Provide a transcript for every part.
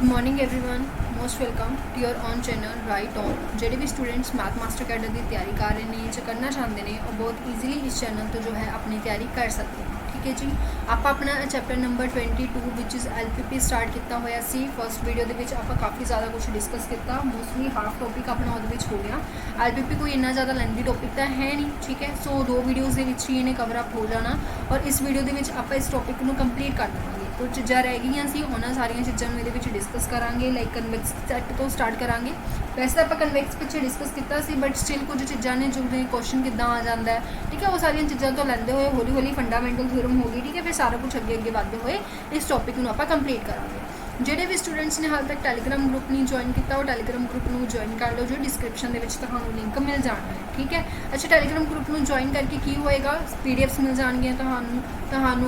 Morning everyone, most welcome to your on channel right on. ਜਿਹੜੇ भी students math master cadre की तैयारी कर रहे हैं ਜਾਂ करना चाहते हैं और बहुत ईजीली इस चैनल तो जो है अपनी तैयारी कर सकते हैं। ठीक है जी, आप अपना chapter number 22 which is LPP start किया होया सी। फर्स्ट वीडियो के आप काफ़ी ज़्यादा कुछ डिस्कस किया, मोस्टली हाफ टॉपिक अपना वो हो गया। LPP कोई इन्ना ज़्यादा लेंथी टॉपिक तो है नहीं, ठीक है। सो दो वीडियोज़ ही इन्हें कवरअप हो जाना और इस वीडियो के आप इस टॉपिक को कंप्लीट कर देंगे। कुछ चीज़ा रह गई सी, उन्होंने सारिया चीज़ों ये डिस्कस करांगे। लाइक कन्वेक्स सैट तो स्टार्ट करांगे। वैसे तो आप कन्वेक्स पिछले डिस्कस किया सी, बट स्टिल कुछ चीज़ा ने जो क्वेश्चन किदा आ जाता है, ठीक है। वो सारिया चीज़ों तो लेंदे हुए हौली हौली फंडामेंटल थ्योरम होगी, ठीक है। फिर सारा कुछ अगे अगे बढ़ते हुए इस टॉपिक को आप कंप्लीट करांगे। ਜਿਹੜੇ भी स्टूडेंट्स ने हाल तक टैलीग्राम ग्रुप नहीं ज्वाइन किया, वो टैलीग्राम ग्रुप में ज्वाइन कर लो, जो डिस्क्रिप्शन के तुम्हें लिंक मिल जाना है, ठीक है। अच्छा, टैलीग्राम ग्रुप में ज्वाइन करके की होएगा, PDFs मिल जाएगी ਤੁਹਾਨੂੰ।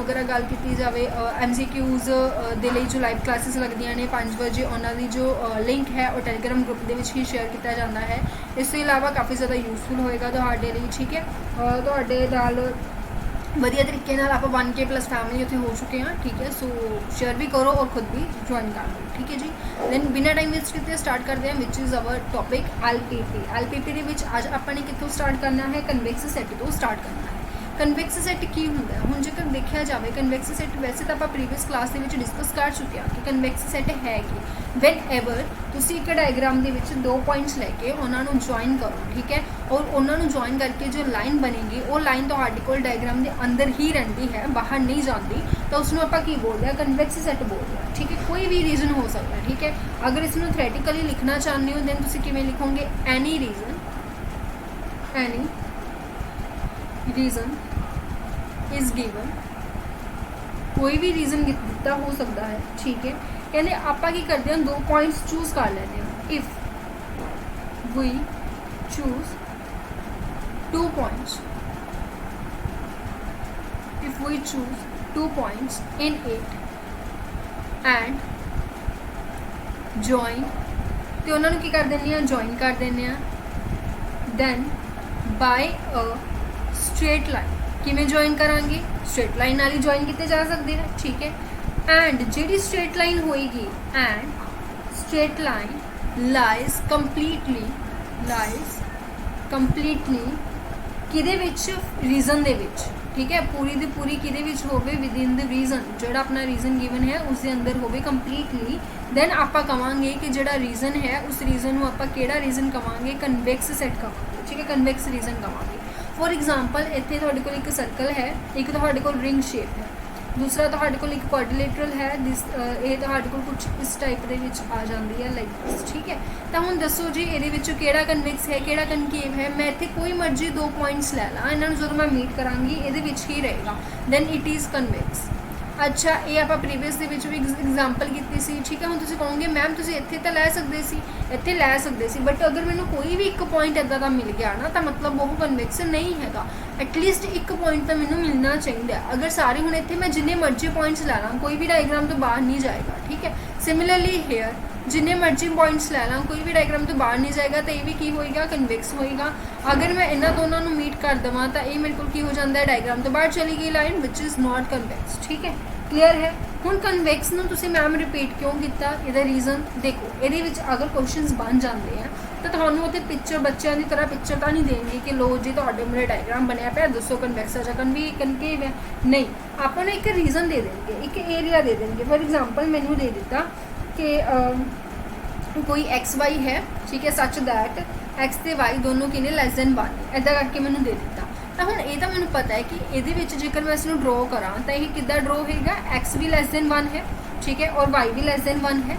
अगर गल की जाए MCQs ਦੇ ਲਈ जो लाइव क्लासेस लगदियां ने 5 बजे, उन्होंने जो लिंक है और टैलीग्राम ग्रुप के ही शेयर किया जाता है। इस तो इलावा काफ़ी ज़्यादा यूजफुल होएगा ਤੁਹਾਡੇ ਲਈ, ठीक है। ਤੁਹਾਡੇ ਨਾਲ वधिया तरीके आप 1K+ फैमिली उत्थे हो चुके हैं, ठीक है। सो शेयर भी करो और खुद भी ज्वाइन कर लो, ठीक है जी। दैन बिना टाइम वेस्ट किए स्टार्ट करते हैं, which is our topic LPP के आज आपने कितों स्टार्ट करना है, कन्वेक्स सैट तो स्टार्ट करना है। कन्वेक्स सैट की होंगे हुण जेकर देखा जाए, कन्वेक्स सैट वैसे तो आप प्रीवियस क्लास के डिस्कस कर चुके हैं कि कन्वेक्स सैट है कि वैन एवर तुसी एक डायग्राम के 2 पॉइंट्स लैके उन्होंने ज्वाइन करो, ठीक है। और उन्होंने ज्वाइन करके जो लाइन बनेगी वो लाइन तो डायग्राम के अंदर ही रही है, बाहर नहीं जाती, तो उसमें आप की बोलते हैं, कन्वेक्स सैट बोलते हैं, ठीक है। कोई भी रीजन हो सकता है, ठीक है। अगर इसमें थ्योरेटिकली लिखना चाहते हो दैन तुसी किवें लिखोगे, एनी रीजन इज़ गिवन। कोई भी रीजन दिता हो सकता है, ठीक है। कहते आप की करते हैं, 2 पॉइंट्स चूज कर लेते हैं। If we choose 2 points, if we choose 2 points in it and join, तो उन्होंने की कर देनी है, ज्वाइन कर देने। Then by a straight line, किमें ज्वाइन करांगे, स्ट्रेट लाइन नाल ही ज्वाइन किए जा सकते हैं, ठीक है। एंड जी स्ट्रेट लाइन होएगी, and straight line lies completely किदे विच, रीजन दे विच, ठीक है। पूरी दी पूरी किदे विच होवे, विद इन द रीजन, जोड़ा अपना रीजन गिवन है उसके अंदर होवे कंप्लीटली। दैन आप कहांगे कि जोड़ा रीजन है उस रीजन को आप केड़ा रीजन कहांगे, कन्वेक्स सैट कहांगे, ठीक है। कन्वेक्स रीजन कहांगे। फॉर एग्जाम्पल इत्थे तुहाडे कोल एक सर्कल है, एक तुहाडे कोल रिंग शेप है, दूसरा तुहाडे कोल एक क्वाड्रिलेटरल है, ये तुहाडे कोल कुछ इस टाइप दे विच आ जाती है, लाइक दिस, ठीक है। तो हुण दसो जी ये विचों केड़ा कन्वेक्स है, केड़ा कनकेव है। मैं इत्थे कोई मर्जी 2 पॉइंट्स लै ला, इन्हां नूं जदों मैं मीट करांगी ये विच ही रहेगा, दैन इट इज़ कन्वेक्स। अच्छा, ये आप प्रीवियस भी एग्जाम्पल की सी, ठीक है। हुण तुसीं कहोगे मैम तुसीं इत्थे तो लै सकदे सी, इत्थे लै सकदे सी, बट अगर मैनूं कोई भी एक पॉइंट इदां दा मिल गया ना, तो मतलब वो कन्वेक्स नहीं हैगा। एटलीस्ट एक पॉइंट तो मैनूं मिलना चाहिए। अगर सारे हुण इत्थे मैं जिन्ने मर्जी पॉइंट्स लै ला, कोई भी डायग्राम तो बाहर नहीं जाएगा, ठीक है। सिमिलरली हेयर जिन्ने मर्जी पॉइंट्स लै ला, कोई भी डायग्राम तो बाहर नहीं जाएगा, तो ये भी की होएगा, कन्वेक्स होएगा। अगर मैं इन्हां दोनों को मीट कर देवां तो ये मेरे को की हो जाता है, डायग्राम तो बाहर चली गई line, which is not convex, ठीक है। क्लीयर है। हुण कन्वेक्स नूं तुसीं मैम रिपीट क्यों किया, इहदा रीजन देखो, ये अगर क्वेश्चनस बन जाते हैं तो तुहानूं उत्थे पिक्चर बच्चों की तरह पिक्चर तो नहीं देंगे कि लो जी तुहाडे मुरे डायग्राम बनया पिया, दसो कन्वेक्स है जां कनकेव है, नहीं। आप एक रीजन दे देंगे, एक एरिया दे देंगे। फॉर एग्जाम्पल मैनू दे दिता कि कोई XY है, ठीक है, सच दैट X ते Y दोनों किने लेस दैन 1, इदा करके मैनू दे दिता। तो हुण ये तो मैनू पता है कि ये जेकर मैं इसनूं ड्रॉ करा तो यह किद्दां ड्रॉ होएगा, X भी लेस दैन 1 है, ठीक है, और Y भी लेस दैन 1 है।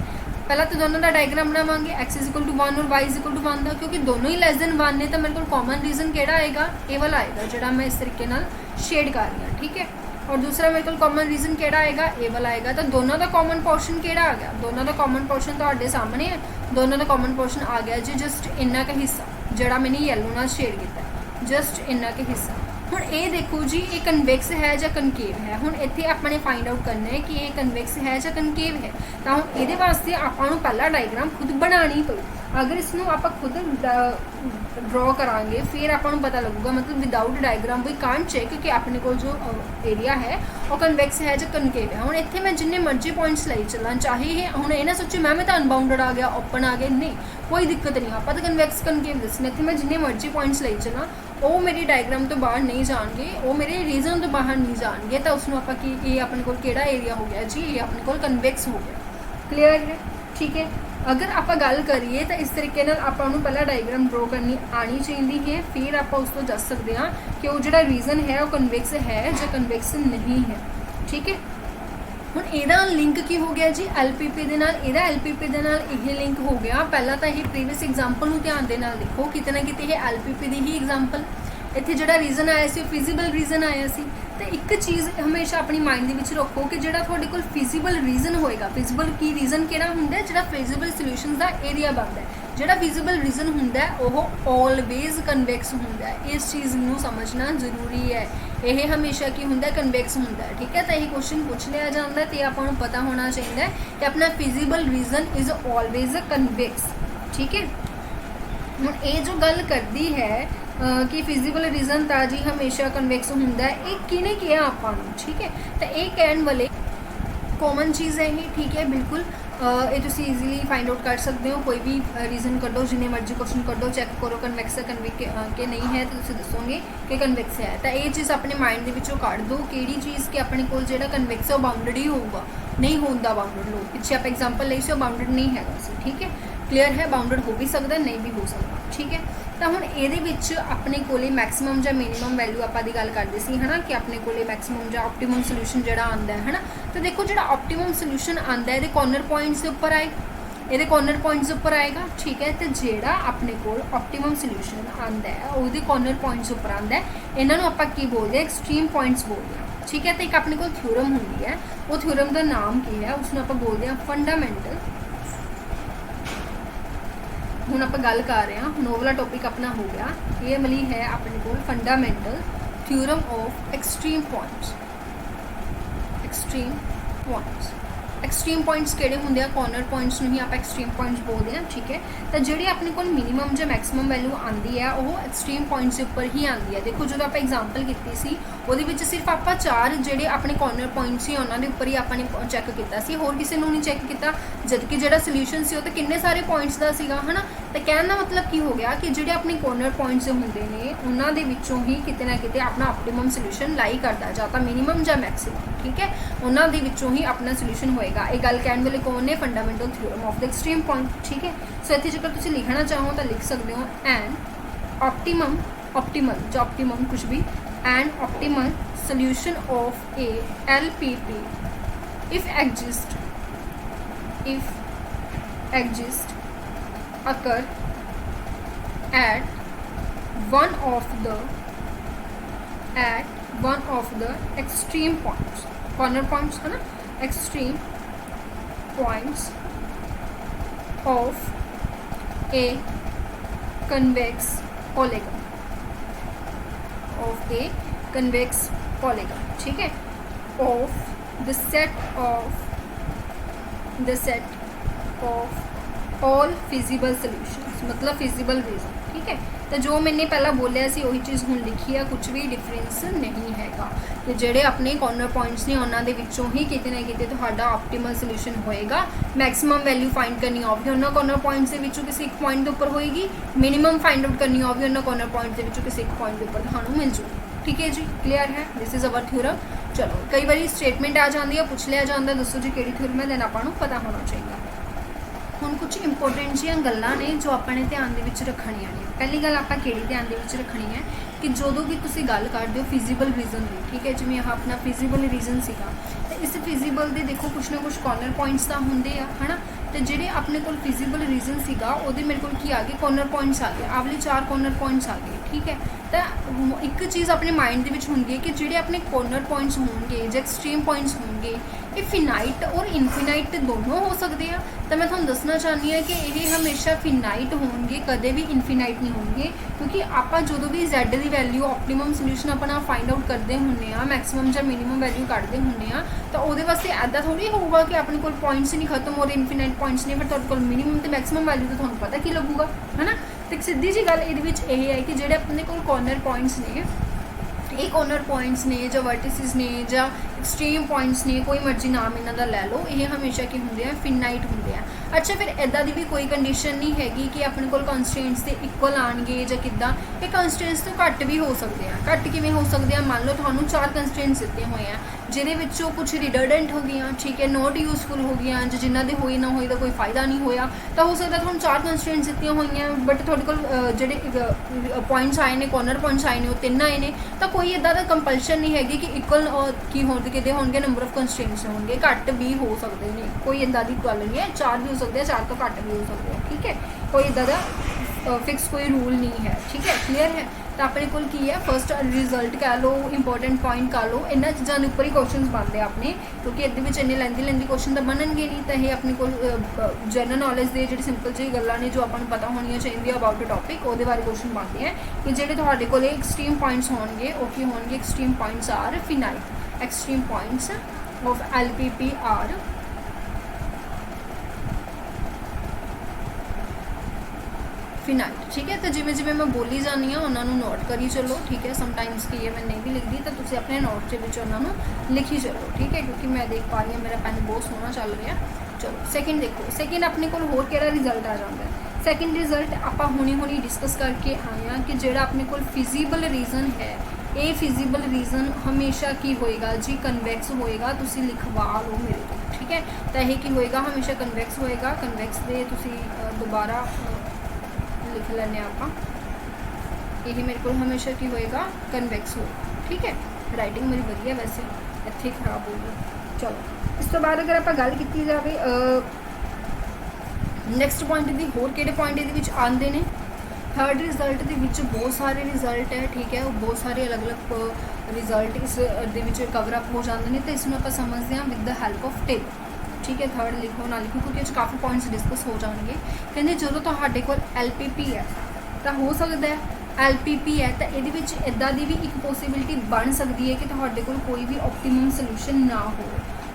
पहला तो दोनों का डायग्राम बनावांगे, X = 1 और Y = 1 का, क्योंकि दोनों ही लेस दैन 1 ने, तो मेरे को कॉमन रीजन केड़ा आएगा, ये वाला आएगा जोड़ा मैं इस तरीके नाल शेड कर रही हूँ, ठीक है। और दूसरा मेरे को कॉमन रीजन केड़ा आएगा, ये वाला आएगा। तो दोनों का कॉमन पोर्शन केड़ा आ गया, दोनों का कॉमन पोर्शन तुहाडे सामने है, दोनों का कॉमन पोर्शन आ गया जी, जस्ट इन्ना का हिस्सा जोड़ा मैंने येलो नाल शेड किया, जस्ट इन्ना का हिस्सा। हुण ये देखो जी, ये कन्वेक्स है या कनकेव है। हुण इत्थे आपने फाइंड आउट करना है कि ये कन्वेक्स है या कनकेव है। तो हुण इहदे वास्ते आपां नूं पहला डायग्राम खुद बनानी पई, अगर इसनों आपां खुद ड्रॉ करांगे फिर आपां नूं पता लगूगा, मतलब without diagram we can't check कि अपने को जो एरिया है वो कन्वैक्स है जो कनकेव है। हुण इत्थे मैं जिन्ने मर्जी पॉइंट्स लई चलां, चाहे ये हुण ये ना सोचो मैम तो अनबाउंडेड आ गया, ओपन आ गया, नहीं कोई दिक्कत नहीं, आपां तो कन्वैक्स कनकेव दसने। इत्थे मैं जिन्ने मर्जी पॉइंट्स लई चलां वो मेरी डायग्राम तो बाहर नहीं जाएंगे, वो मेरे रीजन तो बाहर नहीं जाएंगे, तो उसनों आपां की ये अपने कोल किहड़ा एरिया हो गया जी, ये अपने कोल कन्वैक्स हो गया। क्लीयर है, ठीक है। अगर आप गल करिए तो इस तरीके आपको पहला डायग्राम ड्रॉ करनी आनी चाहिए है, फिर आप उस तो दस सकते हैं कि वो जो रीजन है वो कन्वैक्स है या कन्वैक्स नहीं है, ठीक है। हुण इहदा लिंक की हो गया जी LPP दे नाल, इहदा LPP दे नाल इह लिंक हो गया। पहला तो यह प्रीवियस एग्जाम्पल नूं ध्यान दे नाल देखो, किते ना किते यह LPP दी ही एग्जाम्पल, इत्थे जिहड़ा रीजन आया सी फिजिबल रीजन आया सी। तो एक चीज़ हमेशा अपनी माइंड दे विच रखो कि जिहड़ा तुहाडे कोल फिजिबल रीजन होएगा, फिजिबल की रीजन किहड़ा हुंदा है, जिहड़ा फिजिबल सोल्यूशनस दा एरिया बनदा है, जिहड़ा फिजिबल रीजन हुंदा है वह ऑलवेज कन्वैक्स हुंदा है। इस चीज़ नूं समझना जरूरी है, यह हमेशा की हुंदा है कन्वैक्स हुंदा है, ठीक है। तो यह क्वेश्चन पूछ लिया जाता है तो आपां नूं पता होना चाहिए कि अपना feasible region is always convex, ठीक है। हुण ये जो गल करदी है कि फिजिबल रीजन ता जी हमेशा कन्वैक्स हुंदा है, ये किने किया आपां नूं, ठीक है। तो ये कहण वाले कॉमन चीज़ है ये, ठीक है, बिल्कुल ये तुसीं ईजीली फाइंड आउट कर सकते हो। कोई भी रीजन कड्डो, जिन्ने मर्जी क्वेश्चन कड्डो, चैक करो कन्वैक्स है कन्वैक्स के नहीं है, तो तुसीं दसोगे कि कन्वैक्स है। तो ये चीज़ अपने माइंड दे विचों कढ दो, किहड़ी चीज़ कि अपने कोल जिहड़ा कन्वैक्स है बाउंडेड ही होगा, नहीं होंदा बाउंडेड। लो पिछे आप एग्जाम्पल लई सी बाउंडेड नहीं हैगा सी, ठीक है। क्लीयर है, बाउंडेड हो भी सकता, नहीं भी हो सकता, ठीक है। तो हुण इहदे विच अपने कोले मैक्सिमम या मिनिमम वैल्यू आपां दी गल करदे सी, है ना, कि अपने कोले मैक्सिमम या ऑप्टिमम सोल्यूशन जिहड़ा आंदा है ना। तो देखो जिहड़ा ऑप्टिमम सोल्यूशन आंदा है, इहदे कॉर्नर पॉइंट्स दे उपर आए, ये कॉर्नर पॉइंट्स उपर आएगा, ठीक है। तो जिहड़ा अपने कोल ऑप्टिमम सोल्यूशन आंदा है ਉਹਦੇ कॉर्नर पॉइंट्स उपर आंदा है, इन्हां नूं आपां की बोलदे एक्सट्रीम पॉइंट्स बोलदे हैं, ठीक है। तो एक अपने कोल थ्योरम हुंदी है, वो थ्योरम का नाम की है, उसनूं आपां बोलदे हैं फंडामेंटल। हुण आपां गल कर रहे हैं, हुण वो वाला टॉपिक अपना हो गया, ये वाली है अपने कोल fundamental theorem of extreme points. Extreme points, extreme points किहड़े हुंदे आ, कॉर्नर पॉइंट्स नूं ही आप एक्सट्रीम पॉइंट्स बोलते हैं, ठीक है। तो जिहड़ी अपने कोल मिनिमम या मैक्सिमम वैल्यू आंदी है वो एक्सट्रीम पॉइंट्स के उपर ही आंदी है। देखो जो आप एग्जाम्पल की सी ਉਹਦੇ ਵਿੱਚ सिर्फ आप चार ਜਿਹੜੇ अपने कॉर्नर पॉइंट्स ਸੀ ਉਹਨਾਂ ਦੇ ਉੱਪਰ ਹੀ ਆਪਾਂ ਨੇ ਚੈੱਕ ਕੀਤਾ ਸੀ, ਹੋਰ ਕਿਸੇ ਨੂੰ ਨਹੀਂ ਚੈੱਕ ਕੀਤਾ, ਜਦਕਿ ਜਿਹੜਾ ਸੋਲੂਸ਼ਨ ਸੀ ਉਹ ਤਾਂ ਕਿੰਨੇ ਸਾਰੇ ਪੁਆਇੰਟਸ ਦਾ ਸੀਗਾ, ਹਨਾ। ਤਾਂ ਕਹਿਣ ਦਾ ਮਤਲਬ ਕੀ ਹੋ ਗਿਆ ਕਿ ਜਿਹੜੇ ਆਪਣੇ ਕॉर्नर ਪੁਆਇੰਟਸ ਹੁੰਦੇ ਨੇ ਉਹਨਾਂ ਦੇ ਵਿੱਚੋਂ ਹੀ ਕਿਤੇ ਨਾ ਕਿਤੇ ਆਪਣਾ ਆਪਟੀਮਮ ਸੋਲੂਸ਼ਨ ਲਾਈ ਕਰਦਾ, ਜਾਂ ਤਾਂ ਮਿਨੀਮਮ ਜਾਂ ਮੈਕਸਿਮਮ, ਠੀਕ ਹੈ, ਉਹਨਾਂ ਦੇ ਵਿੱਚੋਂ ਹੀ ਆਪਣਾ ਸੋਲੂਸ਼ਨ ਹੋਏਗਾ। ਇਹ ਗੱਲ ਕਹਿਣ ਵਾਲੇ ਕੌਣ ਨੇ, fundamental theorem of the extreme point, ਠੀਕ ਹੈ। ਸੋ ਇੱਥੇ ਜੇਕਰ ਤੁਸੀਂ ਲਿਖਣਾ ਚਾਹੋ ਤਾਂ ਲਿਖ ਸਕਦੇ ਹੋ ਐਨ ऑप्टिमम, ऑप्टिमल जो ऑप्टिमम कुछ भी, and optimal solution of a LPP if exist occur at one of the extreme points, corner points है ना, extreme points of a convex polygon, of a convex polygon, ठीक है, of the set of all feasible solutions, मतलब feasible reason, ठीक है। तो जो मैंने पहला बोलिया सी वही चीज़ हुण लिखी है, कुछ भी डिफरेंस नहीं हैगा। तो जिहड़े अपने कॉर्नर पॉइंट्स ने उन्हां दे विचों ही किते ना किते तुहाडा ऑप्टिमल सोल्यूशन होएगा। मैक्सिमम वैल्यू फाइंड करनी होगी उन्हां कॉर्नर पॉइंट्स दे विचों किसी एक पॉइंट के उपर होएगी, मिनिमम फाइंड आउट करनी होगी उन्हां कॉर्नर पॉइंट्स दे विचों किसी एक पॉइंट के उपर तुहानूं मिल जूगी, ठीक है जी। क्लीयर है, दिस इज़ अवर थ्योरम। चलो कई बार स्टेटमेंट आ जाती है, पूछ लिया जाता है दसो जी किहड़ी थ्योरम है, दैन आपां नूं पता होना चाहिए। हुण कुछ इंपोर्टेंट जिहियां गल्लां ने जो अपने ध्यान दे विच रखणियां ने। पहली गल आपां किहड़ी ध्यान दे विच रखनी है कि जदों भी तुसीं गल करदे हो फिजिबल रीजन दी, ठीक है, जिवें आह अपना फिजिबल रीजन सीगा, तो इस फिजिबल दे देखो कुछ ना कुछ कॉर्नर पॉइंट्स तां हुंदे आ, है ना। तो जिहड़े अपने कोल फिजिबल रीजन सीगा उहदे मेरे कोल की आ गए, कॉर्नर पॉइंट्स आ गए, आवले 4 कॉर्नर पॉइंट्स आ गए, ठीक है। तो एक चीज़ अपने माइंड दे विच हुंदी है कि जिहड़े अपने कॉर्नर पॉइंट्स होणगे, जे एक्सट्रीम पॉइंट्स होणगे, होंगे, ये फिनाइट और इनफिनाइट दोनों हो सकते हैं। तो मैं तुहानूं दसना चाहती हाँ कि ये हमेशा फिनाइट होंगे, कदे भी इनफिनाइट नहीं होंगे, क्योंकि आप जो भी Z की वैल्यू ऑप्टीमम सोल्यूशन अपना फाइंड आउट करते होंगे आ, मैक्सीमम या मिनीमम वैल्यू कढ़ते होंगे आ, तो वो वास्ते ऐदा थोड़ी होगा कि अपने को पॉइंट्स नहीं खत्म हो रहे, इनफिनाइट पॉइंट्स नहीं, फिर तुहाडे कोल मिनीमम तो मैक्सीमम वैल्यू तो तुहानूं पता की लगूगा, है ना। तो सीधी जी गल ये है कि जोड़े अपने को कॉर्नर पॉइंट्स ने, ये कॉर्नर पॉइंट्स ने या वर्टिसिस ने या एक्सट्रीम पॉइंट्स ने, कोई मर्जी नाम इन्हों का लै लो, ये हमेशा की होंगे हैं फिनाइट होंगे हैं। अच्छा फिर इदा की भी कोई कंडीशन नहीं हैगी कि अपने को कंस्ट्रेंट्स के इक्वल आएंगे या किदा, ये कंस्ट्रेंट्स तो घट भी हो सकते हैं। घट किमें हो सकते हैं, मान लो थानू 4 कंस्ट्रेंट्स दिते हुए हैं, जिहदे विचों कुछ रिडंडेंट हो गई, ठीक है, नॉट यूजफुल हो गई, जिन्हों के होई ना होई तो कोई फायदा नहीं होया, तो हो सकता थानू 4 कंस्ट्रेंट्स दित्तियां हुई हैं, बट तुहाडे कोल जिहड़े पॉइंट्स आए हैं, कॉर्नर पॉइंट्स आए हैं, वो 3 आए हैं, तो कोई इदा का कंपलशन नहीं हैगी कि इक्वल की होंगे नंबर ऑफ कंस्ट्रेंट्स होंगे, घट भी हो सकते हैं, कोई इदा की गल नहीं है, 4 भी हो सकते हैं, 4 तो घट भी हो सकते हैं, ठीक है, कोई इदा का फिक्स कोई रूल नहीं है, ठीक है, क्लीयर है। तो अपने को की है फस्ट रिजल्ट कह लो, इंपॉर्टेंट पॉइंट कह लो, इन्होंने चीज़ों के उपर ही क्वेश्चन बनते अपने, क्योंकि ये इन्ने लेंदी क्वेश्चन तो बननगे नहीं, तो ये अपने को जनरल नॉलेज के जी सिंपल जी गल्लां ने जो आपको पता होनी चाहिए अबाउट द टॉपिक, वो बारे क्वेश्चन बनते हैं कि जोड़े तुहाडे कोल एक्सट्रीम पॉइंट्स होंगे, वो की होंगे, extreme points are finite, extreme points of LPP are finite, ठीक है। तो जिमें जिमें मैं बोली जानी हाँ उन्होंने नोट करी चलो, ठीक है। समटाइम्स की है मैं नहीं भी लिखती, तो तुम अपने नोट के उन्होंने लिखी चलो, ठीक है, क्योंकि मैं देख पा रही हूँ मेरा पेन बहुत सोहना चल रहा है। चलो सेकंड देखो, सेकंड अपने को होर केड़ा रिजल्ट आ जाता है। सेकंड रिजल्ट आप हुणी डिस्कस करके आए हैं कि जोड़ा अपने को फिजिबल रीजन है, ये फिजिबल रीजन हमेशा की होएगा जी, कन्वैक्स होएगा, तुसी लिखवा लो मेरे को, ठीक है। तो यह की होएगा, हमेशा कन्वैक्स होएगा, कन्वैक्स दे तुसी दोबारा लिख लेने आप, यही मेरे को हमेशा की होएगा कन्वैक्स होगा, ठीक है। राइटिंग मेरी वधिया वैसे इत्थे खराब हो गई। चलो इस तो बाद अगर आप गल की जाए नैक्सट पॉइंट की, होर किहड़े पॉइंट ये आते हैं। थर्ड रिजल्ट के बहुत सारे रिजल्ट है, ठीक है, बहुत सारे अलग अलग रिजल्ट इस कवरअप हो जाते हैं, तो इसमें आप समझते हैं with the help of table, ठीक है। थर्ड लिखो ना लिखो, क्योंकि काफ़ी पॉइंट्स डिस्कस हो जाएंगे। कहते जो तुहाडे कोल LPP है तो हो सकता है, LPP है तो ये इदा की भी एक पॉसिबिलिटी बन सकती है कि तुहाडे कोल कोई भी ऑप्टीमम सोल्यूशन ना हो,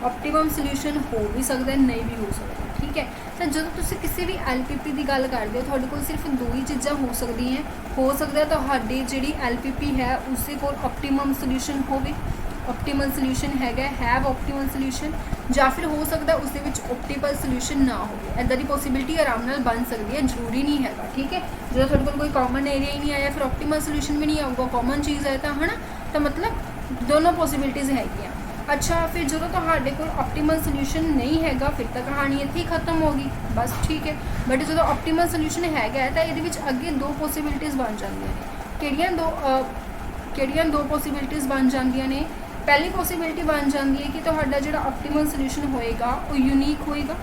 ऑप्टीमम सोल्यूशन हो भी सकता है, नहीं भी हो सकता, ठीक है। तो जो तुम किसी भी LPP की गल करते हो, तुहाडे कोल सिर्फ 2 ही चीज़ां हो सकती हैं, हो सकता है तुहाडी जिहड़ी LPP है उससे कोल ऑप्टीमम सोल्यूशन होवे, ऑप्टीमल सोल्यूशन है ऑप्टीमल सोल्यूशन, या फिर हो सकता है उसके ऑप्टीमल सोल्यूशन ना हो। इदा की पॉसिबिलिटी आराम नाल बन सकती है, जरूरी नहीं है, ठीक है। जो थोड़े कोल कोई कॉमन एरिया ही नहीं आया, फिर ऑप्टीमल सोल्यूशन भी नहीं आऊगा, कॉमन चीज़ है तो, है ना। तो मतलब दोनों पॉसिबिलिटीज़ हैगियां। अच्छा फिर जो तुहाडे कोल ऑप्टीमल सोल्यूशन नहीं हैगा, फिर तो कहानी इत्थे ही खत्म होगी, बस, ठीक है। बट जो ऑप्टीमल सोल्यूशन हैगा तो ये अगे 2 पॉसिबिलिटीज़ बन जांदियां ने। किहड़ियां 2 पॉसिबिलिटीज़ बन जांदियां ने। पहली पॉसिबिलिटी बन जाती है कि तुहाडा जिहड़ा ऑप्टीमल सोल्यूशन होएगा वो यूनीक होएगा,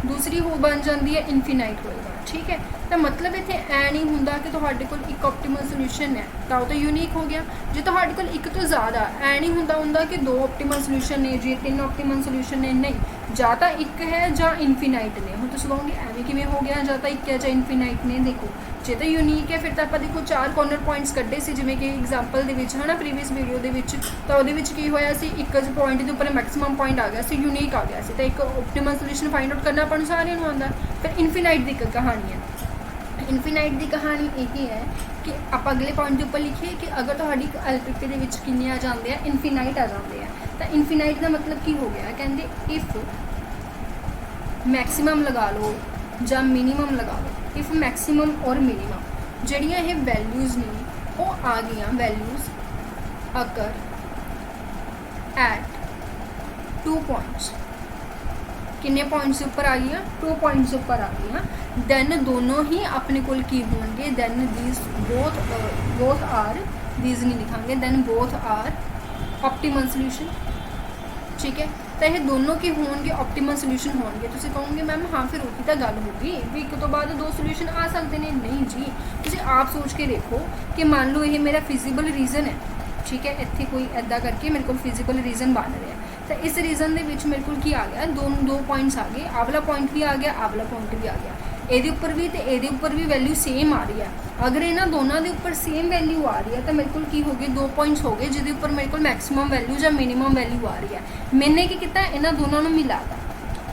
दूसरी हो बन जाती है इनफिनाइट होएगा, ठीक है। तो मतलब इत्थे ऐ नहीं हुंदा कि तुहाडे कोल एक ऑप्टीमल सोल्यूशन है तो वो तो यूनीक हो गया, जो तुहाडे कोल एक तो ज़्यादा ऐ नहीं हुंदा कि 2 ऑप्टीमल सोल्यूशन ने जी, 3 ऑप्टीमल सोल्यूशन ने, नहीं, ਜਾਂ तो एक है ਜਾਂ इनफिनाइट ने। हुण तुसीं कहोगे एवें किवें हो गया, ਜਾਂ तो एक है ਜਾਂ इनफिनाइट ने। देखो जे तो यूनीक है फिर तो आप देखो 4 कॉर्नर पॉइंट्स कड्ढे सी, जिवें कि एग्जाम्पल दे विच, है ना, प्रीवियस वीडियो दे विच, तो उहदे विच की होया सी, एक पॉइंट के उपर मैक्सीमम पॉइंट आ गया सी, यूनीक आ गया सी, तो एक ऑप्टीमल सोल्यूशन फाइंड आउट करना अपन सारिਆਂ ਨੂੰ आंदा। फिर इनफिनाइट की कहानी है, इनफिनाइट की कहानी यही है कि आप अगले पॉइंट के उपर लिखिए कि अगर तुहाडी LPP दे विच किन्ने आ जाते हैं, इनफिनाइट आ जाते हैं, तो इनफिनाइट का मतलब की हो गया, कहते इफ मैक्सीमम लगा लो या मिनीमम लगा लो, इफ मैक्सीमम और मिनीमम जड़ियाँ ये वैल्यूज़ ने वो आ गई, वैल्यूज़ अगर एट 2 पॉइंट्स, किन्ने पॉइंट्स उपर आ गई, 2 पॉइंट्स उपर आ गई, दैन दोनों ही अपने कोल की होंगे, then these both are, these नहीं लिखांगे, then both are optimal solution, ठीक है। तो ये दोनों के होंगे ऑप्टीमल सोल्यूशन होंगे। तुसीं कहोगे मैम हाँ फिर उही तो गल होगी भी एक तो बाद 2 सोल्यूशन आ सकते हैं, नहीं जी, तुसीं आप सोच के देखो कि मान लो ये मेरा फिजिबल रीजन है, ठीक है, इत्थे कोई ऐदा करके मेरे को फिजिबल रीजन बन रहा है, तो इस रीजन के मेरे को की आ गया दो पॉइंट्स आ गए, आ वाला पॉइंट भी आ गया, आ वाला पॉइंट भी आ गया, ये उपर भी तो ये उपर भी वैल्यू सेम आ रही है। अगर इन्होंने दोनों के उपर सेम वैल्यू आ रही है तो मेरे को की हो गए 2 पॉइंट्स हो गए जिसके उपर मेरे को मैक्सीमम वैल्यू या मिनीमम वैल्यू आ रही है। मैंने की किया, इन्होंने दोनों मिलाता,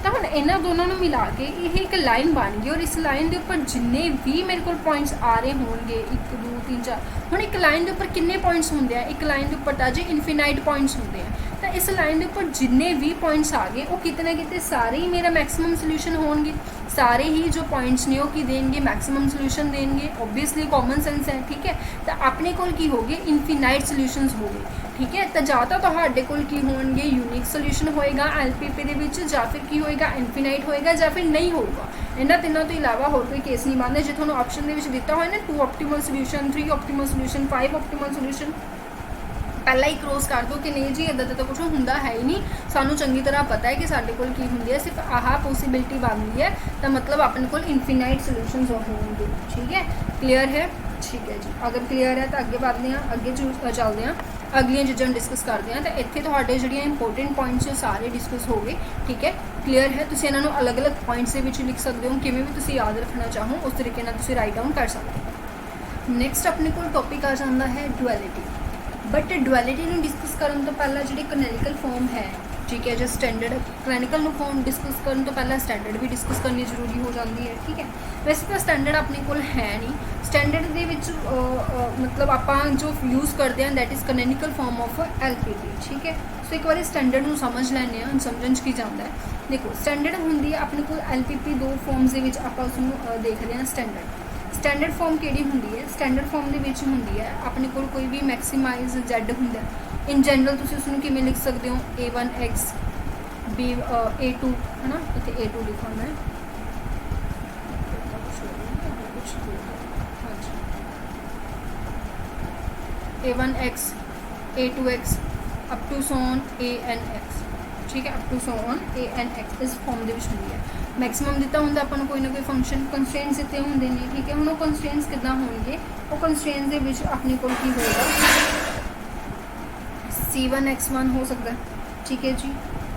तो हम इन्होंने दोनों मिला के ये एक लाइन बन गई और इस लाइन के उपर जिन्ने भी मेरे को पॉइंट्स आ रहे होंगे 1 2 3 4, हम एक लाइन के उपर किन्ने पॉइंट्स होंगे हैं, एक लाइन के उपर तो जी इनफिनाइट पॉइंट्स होंगे हैं। तो इस लाइन के उपर जिन्ने भी पॉइंट्स आ गए वो कितने ना कितने सारे ही मेरा मैक्सिमम सोल्यूशन होंगे, सारे ही जो पॉइंट्स ने वो की देंगे मैक्सिमम सोल्यूशन देंगे। ओबवियसली कॉमन सेंस है, ठीक है। तो अपने को की हो गए इनफिनाइट सोल्यूशनस हो गए, ठीक है। तो या तो तुहाडे कोल की होणगे यूनिक सोल्यूशन होएगा LPP दे विच, या फिर की होएगा इनफिनाइट होएगा, या फिर नहीं होगा। इन्हां तिन्नों तो इलावा होर कोई केस नहीं बनता। जो तुहानूं ऑप्शन दे विच दिता होया ना 2 optimal solution, 3 optimal solution, 5 optimal solution, पहला ही क्रॉस कर दो कि नहीं जी इदा तो कुछ होंदा है ही नहीं, सानू चंगी तरह पता है कि साडे कोल की हुंदी है, सिर्फ आह पॉसिबिलिटी बनती है, तो मतलब अपने कोल इनफिनाइट सोल्यूशंस होंगे, ठीक है। क्लीयर है, ठीक है जी। अगर क्लीयर है तो अगे बढ़ते हैं, अगे चलते हैं, अगलियां चीज़ां डिस्कस करते हैं। तो इत्थे तुहाडे जिहड़ियां इंपोर्टेंट पॉइंट्स सारे डिस्कस हो गए, ठीक है। क्लीयर है, तुसीं इन्हां नूं अलग अलग पॉइंट्स दे विच लिख सकते हो, किवें भी तुसीं याद रखना चाहो उस तरीके नाल तुसीं राइट डाउन कर सकते हो। नैक्सट अपने कोल टॉपिक आ जाता है डुअलिटी। बट डुअलिटी में डिस्कस करने तो पहला जी कैनोनिकल फॉर्म है, ठीक है, जो स्टैंडर्ड कैनोनिकल फॉर्म डिस्कस करने तो पहला स्टैंडर्ड भी डिस्कस करनी जरूरी हो जाती है, ठीक है। वैसे तो स्टैंडर्ड अपने को है नहीं, स्टैंडर्ड दे विच मतलब आप जो यूज़ करते हैं that is canonical form of LPP, ठीक है। सो एक बार स्टैंडर्ड में समझ लैंने समझण की जाता है। देखो स्टैंडर्ड होंगी अपने को LPP 2 फॉर्म्स के आप देख रहे हैं। स्टैंडर्ड फॉर्म केड़ी हुंदी है, स्टैंडर्ड फॉर्म दे विच हुंदी है अपने कोल कोई भी मैक्सीमाइज Z हुंदा है। इन जनरल तुसीं उसनूं किवें लिख सकते हो A1X B A2 है ना, इत्थे A2 लिखा मैं A1X A2X up to so on ANX, ठीक है, up to so on ANX इस फॉर्म दे विच हुंदी है। मैक्सीमम दिता होंदा अपन कोई ना कोई फंक्शन कंस्ट्रेंट्स दिते होंदे ने, ठीक है। हुण वो कंस्ट्रेंट्स किद्दां होणगे, वो कंस्ट्रेंट्स दे विच अपने कोल की होएगा C1X1 हो सकता है, ठीक है जी,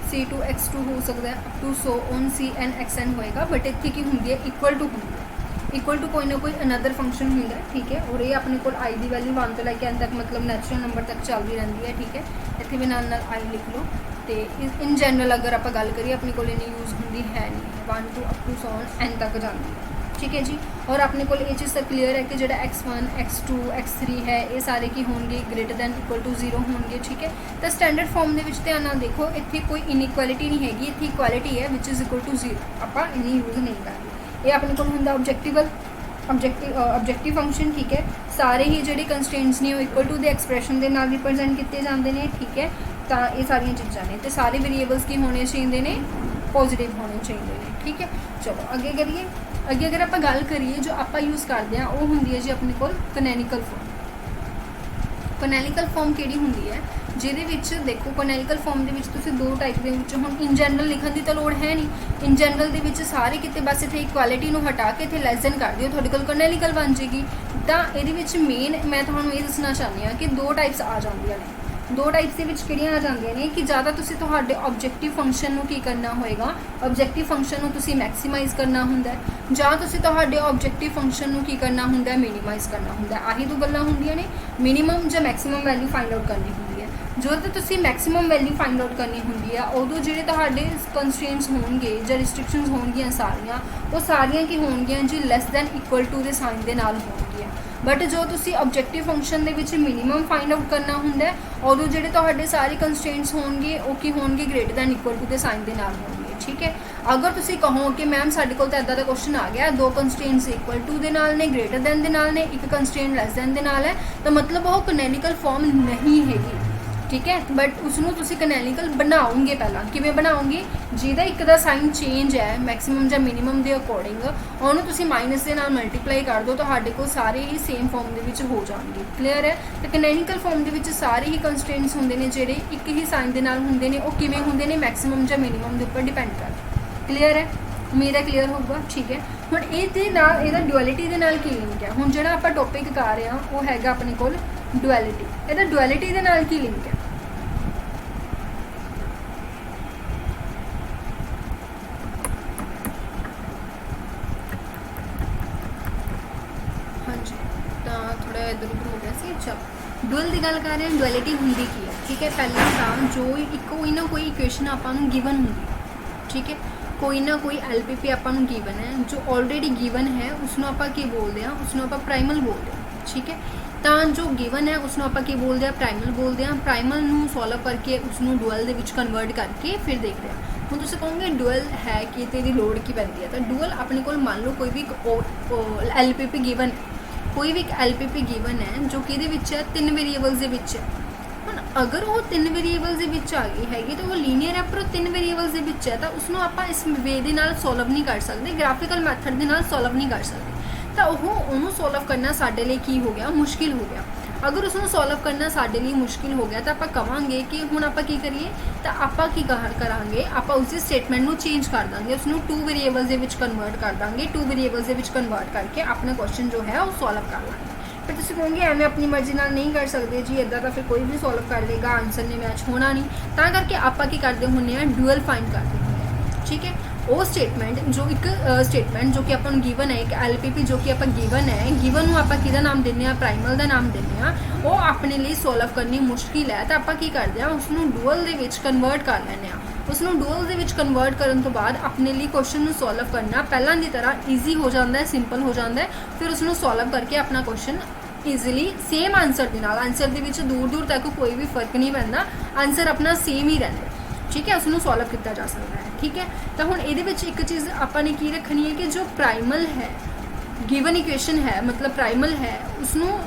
C2X2 हो सकता है, up to so on CNXN होएगा। बट इत्थे की हुंदी है इक्वल टू हुंदी है, इक्वल टू कोई ना कोई अनदर फंक्शन हुंदा है, ठीक है। और ये अपने कोल I दी वैल्यू 1 तो लैके n तक मतलब नैचुरल नंबर तक चलती रहती है, ठीक है। इत्थे भी नाल नाल I लिख लो। तो इन जनरल अगर आप गल करिए अपने को इन्नी यूज़ होंगी है नहीं, 1 to up to so on n तक जाती है, ठीक है जी। और अपने को ये चीज़ क्लीयर है कि जो X1 X2 X3 है ये सारे की होंगे ग्रेटर दैन इक्वल टू 0 होंगे, ठीक है। तो स्टैंडर्ड फॉर्म के ध्यान नाल देखो इत्थे कोई इनइक्वैलिटी नहीं हैगी, इत्थे इक्वैलिटी है विच इज़ इक्वल टू 0, आप इन्नी यूज़ नहीं करते। ये अपने को होंदा ऑब्जेक्टिव फंक्शन, ठीक है। सारे ही जो कंस्ट्रेंट्स ने इक्वल टू द एक्सप्रैशन के नाल रिप्रजेंट किए जाते हैं, ठीक है। तो ये सारिया चीज़ां ने, तो सारे वेरीएबल्स की होने चाहिए ने पॉजिटिव होने चाहिए ने, ठीक है। चलो अगे करिए, अगे अगर आप गल करिए जो आप यूज़ करते हैं वो होंगी है जी अपने को कैनोनिकल फॉर्म। कैनोनिकल फॉर्म केड़ी हुंदी है जिहदे विच देखो कैनोनिकल फॉर्म दे विच तुसीं 2 टाइप दे विच हुण इन जनरल लिखण दी तो लोड़ है नहीं, इन जनरल दे विच सारे किते बस इत्थे इक्वालिटी नूं हटा के इत्थे लैस दैन कर दिओ तुहाडे कोल कैनोनिकल बन जाएगी। तो इहदे विच मेन मैं तुहानूं ये दसना चाहनी हां कि 2 टाइप्स आ जांदियां ने। 2 टाइप्स के विच किहड़ियां आ जांदियां ने कि ज़्यादा तुसीं तुहाडे ऑब्जेक्टिव फंक्शन नूं की करना होएगा, ऑब्जेक्टिव फंक्शन नूं तुसीं मैक्सीमाइज़ करना हुंदा है, जां तुसीं तुहाडे ऑब्जेक्टिव फंक्शन नूं की करना हुंदा है मिनीमाइज़ करना हुंदा है। आही 2 गल्लां हुंदियां ने, मिनीमम जां मैक्सीमम वैल्यू फाइंड आउट करनी हुंदी है। जो तो तुसीं मैक्सीमम वैल्यू फाइंड आउट करनी हुंदी है उदों जिहड़े तुहाडे कंस्ट्रेंट्स होणगे जां रिस्ट्रिक्शनस होणगियां सारियां वो सारियां की होणगियां जी less than equal to the sign दे नाल होणगियां। बट जो तुसीं ऑब्जेक्टिव फंक्शन दे विच मिनीमम फाइंड आउट करना हुंदा है उदों जिहड़े तुहाडे सारे कंस्ट्रेंट्स होणगे वो की होणगे greater than equal to the sign दे नाल होणगे, ठीक है। अगर तुसीं कहो कि मैम साडे कोल तां इदां दा क्वेश्चन आ गया 2 कंस्ट्रेंट्स इक्वल टू दे नाल ने ग्रेटर दैन दे नाल ने, एक कंस्ट्रेंट लैस दैन दे नाल है, तो मतलब वो कैनोनिकल फॉर्म नहीं हैगी, ठीक है। बट उसनों तुसीं कैनोनिकल बनाओगे, पहला किवें बनाओगे जिहदा एक दा साइन चेंज है मैक्सीमम या मिनीमम के अकॉर्डिंग उन्होंने तुसीं माइनस के नाल मल्टीप्लाई कर दो तो साडे कोल सारे ही सेम फॉर्म दे विच हो जाएंगे। क्लीयर है। तो कैनोनिकल फॉर्म दे विच सारे ही कंस्ट्रेंट्स होंदे ने जिहड़े एक ही साइन दे नाल होंदे ने, वो किवें होंदे ने मैक्सीमम या मिनीमम के उपर डिपेंड करदा। क्लीयर है, उम्मीद है क्लीयर होगा, ठीक है। हुण इहदे नाल इहदा डुअलिटी दे नाल की लिंक है, हुण जिहड़ा आपां टॉपिक कर रहे हां वो हैगा अपने कोल डुअलिटी। इहदा डुअलिटी दे नाल की लिंक है, इधर उधर हो गया सी। अच्छा, ਡੁਅਲ ਦੀ ਗੱਲ ਕਰ ਰਹੇ ਹਾਂ। ਡੁਅਲਿਟੀ ਹੁੰਦੀ ਕੀ ਹੈ, ਠੀਕ ਹੈ। ਪਹਿਲਾਂ ਤਾਂ ਜੋ ਕੋਈ ਨਾ ਕੋਈ ਇਕੁਏਸ਼ਨ ਆਪਾਂ ਨੂੰ ਗਿਵਨ ਹੁੰਦੀ ਹੈ, ਠੀਕ ਹੈ। ਕੋਈ ਨਾ ਕੋਈ LPP ਆਪਾਂ ਨੂੰ ਗਿਵਨ ਹੈ, ਜੋ ਆਲਰੇਡੀ ਗਿਵਨ ਹੈ ਉਸਨੂੰ ਆਪਾਂ ਕੀ ਬੋਲਦੇ ਹਾਂ, ਉਸਨੂੰ ਆਪਾਂ ਪ੍ਰਾਈਮਲ ਬੋਲਦੇ ਹਾਂ, ਠੀਕ ਹੈ। ਤਾਂ ਜੋ ਗਿਵਨ ਹੈ ਉਸਨੂੰ ਆਪਾਂ ਕੀ ਬੋਲਦੇ ਹਾਂ, ਪ੍ਰਾਈਮਲ ਬੋਲਦੇ ਹਾਂ। ਪ੍ਰਾਈਮਲ ਨੂੰ ਸੋਲਵ ਕਰਕੇ ਉਸਨੂੰ ਡੁਅਲ ਦੇ ਵਿੱਚ ਕਨਵਰਟ ਕਰਕੇ ਫਿਰ ਦੇਖਦੇ ਹਾਂ। ਹੁਣ ਤੁਸੀਂ ਕਹੋਗੇ ਡੁਅਲ ਹੈ ਕਿ ਤੇ ਇਹਦੀ ਲੋੜ ਕੀ ਪੈਂਦੀ ਹੈ, ਤਾਂ ਡੁਅਲ ਆਪਣੇ ਕੋਲ ਮੰਨ ਲਓ ਕੋਈ ਵੀ LPP ਗਿਵਨ, ਕੋਈ ਵੀ ਇੱਕ LPP ਗਿਵਨ ਹੈ ਜੋ ਕਿ ਇਹਦੇ ਵਿੱਚ ਹੈ 3 ਵੇਰੀਏਬਲਸ ਦੇ ਵਿੱਚ ਹੈ। ਹੁਣ ਅਗਰ ਉਹ 3 ਵੇਰੀਏਬਲਸ ਦੇ ਵਿੱਚ ਆ ਗਈ ਹੈਗੀ ਤਾਂ ਉਹ ਲੀਨੀਅਰ ਹੈ, ਪਰ ਉਹ 3 ਵੇਰੀਏਬਲਸ ਦੇ ਵਿੱਚ ਹੈ, ਤਾਂ ਉਸਨੂੰ ਆਪਾਂ ਇਸ ਵੇ ਦੇ ਨਾਲ ਸੋਲਵ ਨਹੀਂ ਕਰ ਸਕਦੇ, ਗ੍ਰਾਫਿਕਲ ਮੈਥਡ ਦੇ ਨਾਲ ਸੋਲਵ ਨਹੀਂ ਕਰ ਸਕਦੇ। ਤਾਂ ਉਹਨੂੰ ਸੋਲਵ ਕਰਨਾ ਸਾਡੇ ਲਈ ਕੀ ਹੋ ਗਿਆ, ਮੁਸ਼ਕਿਲ ਹੋ ਗਿਆ। ਅਗਰ ਉਸਨੂੰ ਸੋਲਵ ਕਰਨਾ ਸਾਡੇ ਲਈ ਮੁਸ਼ਕਿਲ ਹੋ ਗਿਆ ਤਾਂ ਆਪਾਂ ਕਵਾਂਗੇ ਕਿ ਹੁਣ ਆਪਾਂ ਕੀ ਕਰੀਏ, ਤਾਂ ਆਪਾਂ ਕੀ ਕਰਾਂਗੇ, ਆਪਾਂ ਉਸੇ ਸਟੇਟਮੈਂਟ ਨੂੰ ਚੇਂਜ ਕਰ ਦਾਂਗੇ, ਉਸਨੂੰ 2 ਵੇਰੀਏਬਲਸ ਦੇ ਵਿੱਚ ਕਨਵਰਟ ਕਰ ਦਾਂਗੇ। 2 ਵੇਰੀਏਬਲਸ ਦੇ ਵਿੱਚ ਕਨਵਰਟ ਕਰਕੇ ਆਪਣਾ ਕੁਐਸਚਨ ਜੋ ਹੈ ਉਹ ਸੋਲਵ ਕਰ ਲਾਂਗੇ। ਫਿਰ ਤੁਸੀਂ ਕਹੋਗੇ ਐਵੇਂ ਆਪਣੀ ਮਰਜ਼ੀ ਨਾਲ ਨਹੀਂ ਕਰ ਸਕਦੇ ਜੀ, ਇੱਦਾਂ ਤਾਂ ਫਿਰ ਕੋਈ ਵੀ ਸੋਲਵ ਕਰ ਲੇਗਾ, ਆਨਸਰ ਨੇ ਮੈਚ ਹੋਣਾ ਨਹੀਂ। ਤਾਂ ਕਰਕੇ ਆਪਾਂ ਕੀ ਕਰਦੇ ਹੁੰਦੇ ਹਾਂ, ਡੁਅਲ ਫਾਈਂਡ ਕਰਦੇ ਹੁੰਦੇ ਹਾਂ, ਠੀਕ ਹੈ। ਉਹ ਸਟੇਟਮੈਂਟ ਜੋ ਇੱਕ ਸਟੇਟਮੈਂਟ ਜੋ ਕਿ ਆਪਾਂ ਨੂੰ ਗਿਵਨ ਹੈ, ਇੱਕ LPP ਜੋ ਕਿ ਆਪਾਂ ਗਿਵਨ ਹੈ, ਗਿਵਨ ਨੂੰ ਆਪਾਂ ਕਿਹਦਾ ਨਾਮ ਦਿੰਦੇ ਹਾਂ, ਪ੍ਰਾਈਮਲ ਦਾ ਨਾਮ ਦਿੰਦੇ ਹਾਂ। ਉਹ ਆਪਣੇ ਲਈ ਸੋਲਵ ਕਰਨੀ ਮੁਸ਼ਕਿਲ ਹੈ, ਤਾਂ ਆਪਾਂ ਕੀ ਕਰਦੇ ਹਾਂ, ਉਸਨੂੰ ਡੁਅਲ ਦੇ ਵਿੱਚ ਕਨਵਰਟ ਕਰ ਲੈਂਦੇ ਹਾਂ। ਉਸਨੂੰ ਡੁਅਲ ਦੇ ਵਿੱਚ ਕਨਵਰਟ ਕਰਨ ਤੋਂ ਬਾਅਦ ਆਪਣੇ ਲਈ ਕੁਐਸਚਨ ਨੂੰ ਸੋਲਵ ਕਰਨਾ ਪਹਿਲਾਂ ਦੀ ਤਰ੍ਹਾਂ ਈਜ਼ੀ ਹੋ ਜਾਂਦਾ ਹੈ, ਸਿੰਪਲ ਹੋ ਜਾਂਦਾ ਹੈ। ਫਿਰ ਉਸਨੂੰ ਸੋਲਵ ਕਰਕੇ ਆਪਣਾ ਕੁਐਸਚਨ ਈਜ਼ੀਲੀ ਸੇਮ ਆਨਸਰ ਦੇ ਨਾਲ, ਆਨਸਰ ਦੇ ਵਿੱਚ ਦੂਰ ਦੂਰ ਤੱਕ ਕੋਈ ਵੀ ਫਰਕ ਨਹੀਂ ਪੈਂਦਾ, ਆਨਸਰ ਆਪਣਾ ਸੇਮ ਹੀ ਰਹਿੰਦਾ, ਠੀਕ ਹੈ। ਉਸਨੂੰ ਸੋਲਵ ਕੀਤਾ ਜਾ ਸਕਦਾ ਹੈ, ਠੀਕ ਹੈ। ਤਾਂ ਹੁਣ ਇਹਦੇ ਵਿੱਚ ਇੱਕ ਚੀਜ਼ ਆਪਾਂ ਨੇ ਕੀ ਰੱਖਣੀ ਹੈ ਕਿ ਜੋ ਪ੍ਰਾਈਮਲ ਹੈ, ਗਿਵਨ ਇਕੁਏਸ਼ਨ ਹੈ, ਮਤਲਬ ਪ੍ਰਾਈਮਲ ਹੈ, ਉਸਨੂੰ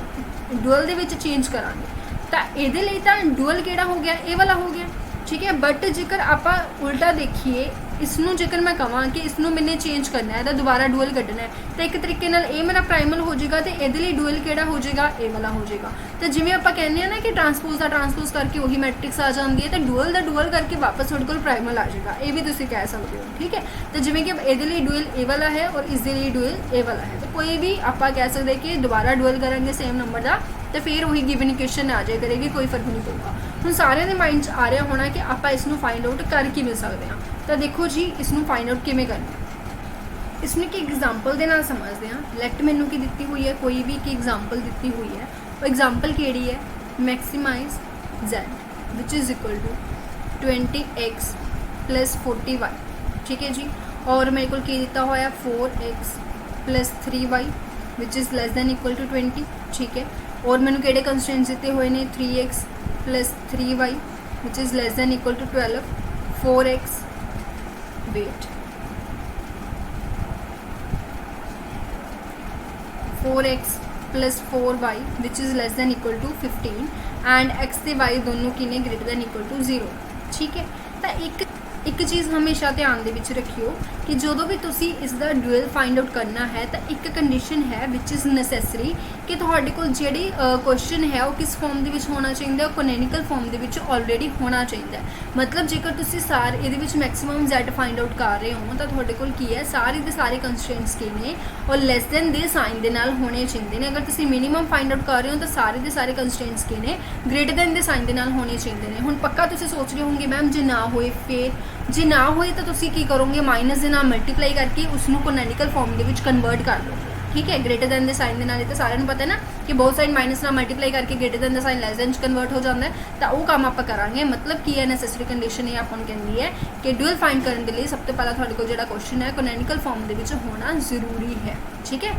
ਡੁਅਲ ਦੇ ਵਿੱਚ ਚੇਂਜ ਕਰਾਂਗੇ। ਤਾਂ ਇਹਦੇ ਲਈ ਤਾਂ ਡੁਅਲ ਕਿਹੜਾ ਹੋ ਗਿਆ, ਇਹ ਵਾਲਾ ਹੋ ਗਿਆ, ਠੀਕ ਹੈ। ਬਟ ਜੇਕਰ ਆਪਾਂ ਉਲਟਾ ਦੇਖੀਏ, ਇਸਨੂੰ ਜੇਕਰ ਮੈਂ ਕਹਾਂ ਕਿ ਇਸਨੂੰ ਮੈਨੇ ਚੇਂਜ ਕਰਨਾ ਹੈ, ਤਾਂ ਦੁਬਾਰਾ ਡੁਅਲ ਕੱਢਣਾ ਹੈ, ਤਾਂ ਇੱਕ ਤਰੀਕੇ ਨਾਲ ਇਹ ਮੇਰਾ ਪ੍ਰਾਈਮਲ ਹੋ ਜਾਏਗਾ ਤੇ ਇਹਦੇ ਲਈ ਡੁਅਲ ਕਿਹੜਾ ਹੋ ਜਾਏਗਾ, ਇਹ ਵਾਲਾ ਹੋ ਜਾਏਗਾ। ਤਾਂ ਜਿਵੇਂ ਆਪਾਂ ਕਹਿੰਦੇ ਆ ਨਾ ਕਿ ਟਰਾਂਸਪੋਜ਼ ਦਾ ਟਰਾਂਸਪੋਜ਼ ਕਰਕੇ ਉਹੀ ਮੈਟ੍ਰਿਕਸ ਆ ਜਾਂਦੀ ਹੈ, ਤਾਂ ਡੁਅਲ ਦਾ ਡੁਅਲ ਕਰਕੇ ਵਾਪਸ ਤੁਹਾਡੇ ਕੋਲ ਪ੍ਰਾਈਮਲ ਆ ਜਾਏਗਾ, ਇਹ ਵੀ ਤੁਸੀਂ ਕਹਿ ਸਕਦੇ ਹੋ, ਠੀਕ ਹੈ। ਤਾਂ ਜਿਵੇਂ ਕਿ ਇਹਦੇ ਲਈ ਡੁਅਲ ਇਹ ਵਾਲਾ ਹੈ ਔਰ ਇਸ ਦੇ ਲਈ ਡੁਅਲ ਇਹ ਵਾਲਾ ਹੈ, ਤਾਂ ਕੋਈ ਵੀ ਆਪਾਂ ਕਹਿ ਸਕਦੇ ਕਿ ਦੁਬਾਰਾ ਡੁਅਲ ਕਰਾਂਗੇ ਸੇਮ ਨੰਬਰ ਦਾ ਤੇ ਫਿਰ ਉਹੀ ਗਿਵਨ ਇਕੁਏਸ਼ਨ ਆ ਜਾਇਆ ਕਰੇਗੀ, ਕੋਈ ਫਰਕ ਨਹੀਂ ਪਊਗਾ। ਹੁਣ ਸਾਰਿਆਂ ਦੇ ਮਾਈਂਡ 'ਚ ਆ ਰਿਹਾ ਹੋਣਾ ਕਿ ਆਪਾਂ ਇਸ ਨੂੰ ਫਾਈਂਡ ਆਊਟ ਕਰ ਕਿਵੇਂ ਸਕਦੇ ਹਾਂ। ਤਾਂ ਦੇਖੋ ਜੀ, ਇਸ ਨੂੰ ਫਾਈਂਡ ਆਊਟ ਕਿਵੇਂ ਕਰਨਾ, ਇਸ ਨੂੰ ਕਿ ਐਗਜ਼ਾਮਪਲ ਦੇ ਨਾਲ ਸਮਝਦੇ ਹਾਂ। ਲੈਟ ਮੈਨੂੰ ਕੀ ਦਿੱਤੀ ਹੋਈ ਹੈ, ਕੋਈ ਵੀ ਕੀ ਐਗਜ਼ਾਮਪਲ ਦਿੱਤੀ ਹੋਈ ਹੈ। ਉਹ ਐਗਜ਼ਾਮਪਲ ਕਿਹੜੀ ਹੈ, maximize z which is equal to 20x + 40y, ਠੀਕ ਹੈ ਜੀ। ਔਰ ਮੇਰੇ ਕੋਲ ਕੀ ਦਿੱਤਾ ਹੋਇਆ, 4x + 3y which is less than equal to 20, ਠੀਕ ਹੈ। ਔਰ ਮੈਨੂੰ ਕਿਹੜੇ ਕੰਸਟ੍ਰੇਂਟਸ ਦਿੱਤੇ ਹੋਏ ਨੇ, 3x + 3y which is less than equal to 12, 4x wait 4x + 4y which is less than equal to 15 and x ਤੇ y ਦੋਨੋਂ ਕਿਨੇ greater than equal to 0, ਠੀਕ ਹੈ। ਤਾਂ ਇੱਕ ਚੀਜ਼ ਹਮੇਸ਼ਾ ਧਿਆਨ ਦੇ ਵਿੱਚ ਰੱਖਿਓ ਕਿ ਜਦੋਂ ਵੀ ਤੁਸੀਂ ਇਸ ਦਾ ਡੁਅਲ ਫਾਈਂਡ ਆਊਟ ਕਰਨਾ ਹੈ ਤਾਂ ਇੱਕ ਕੰਡੀਸ਼ਨ ਹੈ ਵਿਚ ਇਜ਼ ਨੈਸੈਸਰੀ ਕਿ ਤੁਹਾਡੇ ਕੋਲ ਜਿਹੜੀ ਕੁਐਸਚਨ ਹੈ ਉਹ ਕਿਸ ਫਾਰਮ ਦੇ ਵਿੱਚ ਹੋਣਾ ਚਾਹੀਦਾ, ਉਹ ਕੈਨੋਨੀਕਲ ਫਾਰਮ ਦੇ ਵਿੱਚ ਆਲਰੇਡੀ ਹੋਣਾ ਚਾਹੀਦਾ। ਮਤਲਬ ਜੇਕਰ ਤੁਸੀਂ ਇਹਦੇ ਵਿੱਚ ਮੈਕਸਿਮਮ z ਫਾਈਂਡ ਆਊਟ ਕਰ ਰਹੇ ਹੋ ਤਾਂ ਤੁਹਾਡੇ ਕੋਲ ਕੀ ਹੈ, ਸਾਰੇ ਦੇ ਸਾਰੇ ਕੰਸਟ੍ਰੇਂਟਸ ਕੀ ਨੇ, ਔਰ ਲੈਸ ਦੈਨ ਦੇ ਸਾਈਨ ਦੇ ਨਾਲ ਹੋਣੇ ਚਾਹੀਦੇ ਨੇ। ਅਗਰ ਤੁਸੀਂ ਮਿਨੀਮਮ ਫਾਈਂਡ ਆਊਟ ਕਰ ਰਹੇ ਹੋ ਤਾਂ ਸਾਰੇ ਦੇ ਸਾਰੇ ਕੰਸਟ੍ਰੇਂਟਸ ਕੀ ਨੇ, ਗ੍ਰੇਟਰ ਦੈਨ ਦੇ ਸਾਈਨ ਦੇ ਨਾਲ ਹੋਣੇ ਚਾਹੀਦੇ ਨੇ। ਹੁਣ ਪੱਕਾ ਤੁਸੀਂ ਸੋਚ ਰਹੇ ਹੋਵੋਗੇ ਮੈਮ ਜੇ ਨਾ ਹੋਏ ਫਿਰ, ਜੇ ਨਾ ਹੋਏ ਤਾਂ ਤੁਸੀਂ ਕੀ ਕਰੋਗੇ, ਮਾਈਨਸ ਦੇ ਨਾਲ ਮਲਟੀਪਲਾਈ ਕਰਕੇ ਉਸਨੂੰ ਕੈਨੋਨੀਕਲ ਫਾਰਮ ਦੇ ਵਿੱਚ ਕਨਵਰਟ ਕਰ ਲਓਗੇ, ਠੀਕ ਹੈ। ਗ੍ਰੇਟਰ ਦੈਨ ਦੇ ਸਾਈਨ ਦੇ ਨਾਲ, ਇਹ ਤਾਂ ਸਾਰਿਆਂ ਨੂੰ ਪਤਾ ਹੈ ਨਾ ਕਿ ਬਹੁਤ ਸਾਈਨ ਮਾਈਨਸ ਨਾਲ ਮਲਟੀਪਲਾਈ ਕਰਕੇ ਗ੍ਰੇਟਰ ਦੈਨ ਦਾ ਸਾਈਨ ਲੈਸ ਦੈਨ 'ਚ ਕਨਵਰਟ ਹੋ ਜਾਂਦਾ ਹੈ। ਤਾਂ ਉਹ ਕੰਮ ਆਪਾਂ ਕਰਾਂਗੇ। ਮਤਲਬ ਕੀ ਹੈ, ਨੈਸੈਸਰੀ ਕੰਡੀਸ਼ਨ ਇਹ ਆਪਾਂ ਨੂੰ ਕਹਿੰਦੀ ਹੈ ਕਿ ਡੁਅਲ ਫਾਈਂਡ ਕਰਨ ਦੇ ਲਈ ਸਭ ਤੋਂ ਪਹਿਲਾਂ ਤੁਹਾਡੇ ਕੋਲ ਜਿਹੜਾ ਕੁਐਸਚਨ ਹੈ ਕੈਨੋਨੀਕਲ ਫਾਰਮ ਦੇ ਵਿੱਚ ਹੋਣਾ ਜ਼ਰੂਰੀ ਹੈ, ਠੀਕ ਹੈ।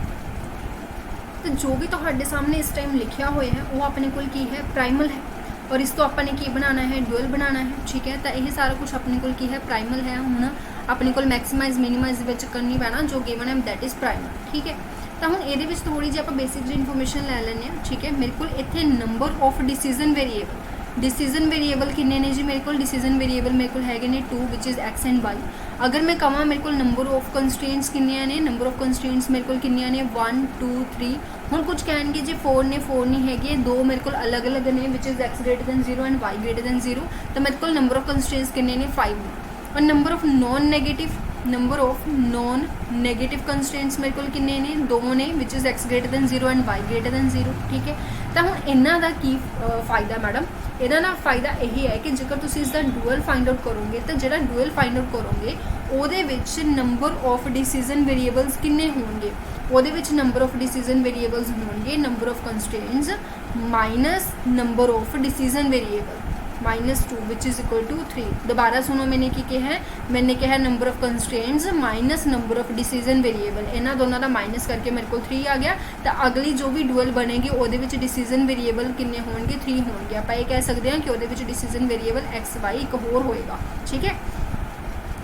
ਤੇ ਜੋ ਵੀ ਤੁਹਾਡੇ ਸਾਹਮਣੇ ਇਸ ਟਾਈਮ ਲਿਖਿਆ ਹੋਇਆ ਹੈ ਉਹ ਆਪਣੇ ਕੋਲ ਕੀ ਹੈ, ਪ੍ਰਾਈਮਲ ਹੈ। और इस तो अपने की बनाना है, डुअल बनाना है, ठीक है। तो यही सारा कुछ अपने को की है, प्राइमल है। हुण अपने को मैक्सीमाइज मिनीमाइज विच करनी पैना जो गिवन है दैट इज़ प्राइमल, ठीक है। तो हुण इहदे विच थोड़ी जी आपां बेसिक जी इन्फॉर्मेशन लै लैंदे हां, ठीक है। मेरे को इत्थे नंबर ऑफ डिसीजन वेरीएबल किन्ने ने जी, मेरे को डिसीजन वेरीएबल मेरे को हैगे ने 2 which is x and y. अगर मैं कहां मेरे को नंबर ऑफ कंस्ट्रेंट्स किन्नियां ने, नंबर ऑफ कंस्ट्रेंट्स मेरे को किन्नियां ने 1 2 3। हुण कुछ कहणगे जी 4 ने, 4 नहीं हैगे, 2 मेरे को अलग अलग ने which is x greater than 0 and y greater than 0। तो मेरे को नंबर ऑफ कंस्ट्रेंट्स किन्ने ने 5 ने। और number of non negative constraints मेरे को किन्ने ने 2 ने which is x greater than 0 and y greater than 0, ठीक है। तो हुण इन्हां दा की फायदा मैडम, ਇਹਦਾ ਨਾ ਫਾਇਦਾ ਇਹੀ ਹੈ ਕਿ ਜੇਕਰ ਤੁਸੀਂ ਇਸ ਦਾ ਡੁਅਲ ਫਾਈਂਡ ਆਊਟ ਕਰੋਗੇ ਤਾਂ ਜਿਹੜਾ ਡੁਅਲ ਫਾਈਂਡ ਆਊਟ ਕਰੋਗੇ ਉਹਦੇ ਵਿੱਚ ਨੰਬਰ ਆਫ ਡਿਸੀਜਨ ਵੇਰੀਏਬਲਸ ਕਿੰਨੇ ਹੋਣਗੇ, ਉਹਦੇ ਵਿੱਚ ਨੰਬਰ ਆਫ ਡਿਸੀਜ਼ਨ ਵੇਰੀਏਬਲਸ ਹੋਣਗੇ number of constraints minus number of decision variable -2 which is equal to 3। दोबारा सुनो मैंने की कहा है, मैंने कहा number of constraints minus number of decision variable, इन्होंने दोनों का माइनस करके मेरे को 3 आ गया। तो अगली जो भी डुअल बनेगी ਉਹਦੇ ਵਿੱਚ डिसीजन वेरिएबल किन्ने होंगे 3 होंगे। आप ये कह सकते हैं कि ਉਹਦੇ ਵਿੱਚ डिसीजन वेरिएबल x y एक होर होएगा। ठीक है,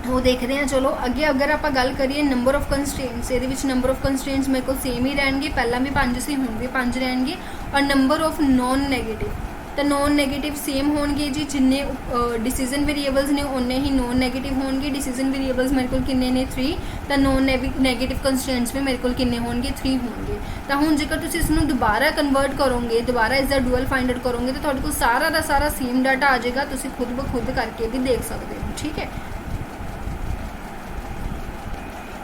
वो देखते हैं। चलो अगे अगर आप गल करिए नंबर ऑफ कंस्ट्रेंट्स, ये नंबर ऑफ कंस्ट्रेंट्स मेरे को सेम ही रहेंगे, पहला भी 5 सी हुण भी 5 रहेंगे। और नंबर ऑफ नॉन नैगेटिव, तो नॉन नैगेटिव सेम होंगे जी, जिन्ने डिसीजन वेरीएबल्स ने उन्ने ही नॉन नैगेटिव होंगे। डिसीजन वेरीएबल्स मेरे को किन्ने ने 3, तो नॉन नैगेटिव कंस्ट्रेंट्स भी मेरे को किन्ने होंगे 3 होंगे। तो हुण जेकर तुसीं इसनूं दोबारा कन्वर्ट करोगे, दोबारा इसका डुअल फाइंड आउट करोगे, तो तुहाडे कोल सारा दा सारा सेम डाटा आ जाएगा, तुसीं खुद ब खुद करके भी देख सकते हो। ठीक है,